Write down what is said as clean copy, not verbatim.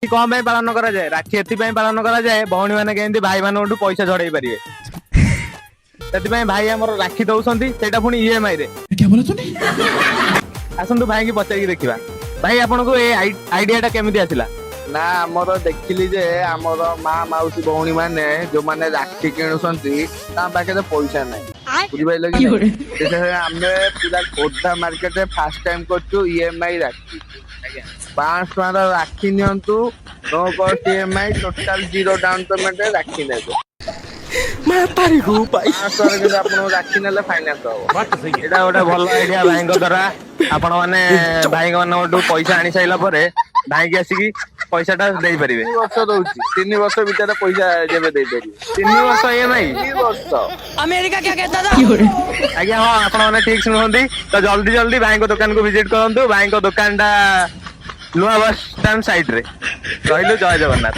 कौन पालन करा जाए राखी एपाई पालन करा जाए भौणी मैंने केमती भाई मान पैसा झड़े पारे से भाई आम राखी दौरान से पुणी ईएमआई रे आसतु भाई की पचार देखा भाई आपन को आइडिया केमी आसला ना आमर देखिली जे आमर माँ मौसी भौणी मैंने जो मैंने राखी किणुंटे पाखे पैसा ना बुझिपारे कि आम पूरा खोर्धा मार्केट फास्ट टाइम कर ईएमआई राखी 500 टका राखी नियंतु no cost EMI total 0 down payment राखी ने राखी ने फाइनान्स हम एटा गोटे भल आइडिया भाई द्वारा आपण मैंने भाई मान पैसा आनी सारा भाई की आसिकी पैसा दे पारे 3 वर्ष दौर 3 वर्ष भर पैसा जेबे दे पारे 3 वर्ष ईएमआई 3 वर्ष अमेरिका क्या कहता था आज्ञा हाँ आपने ठीक शुणुंट तो जल्दी जल्दी भाई दुकान को विजिट करूँ भाई दुकान टा नुआ बस स्टैंड साइड रे रही जय जगन्नाथ।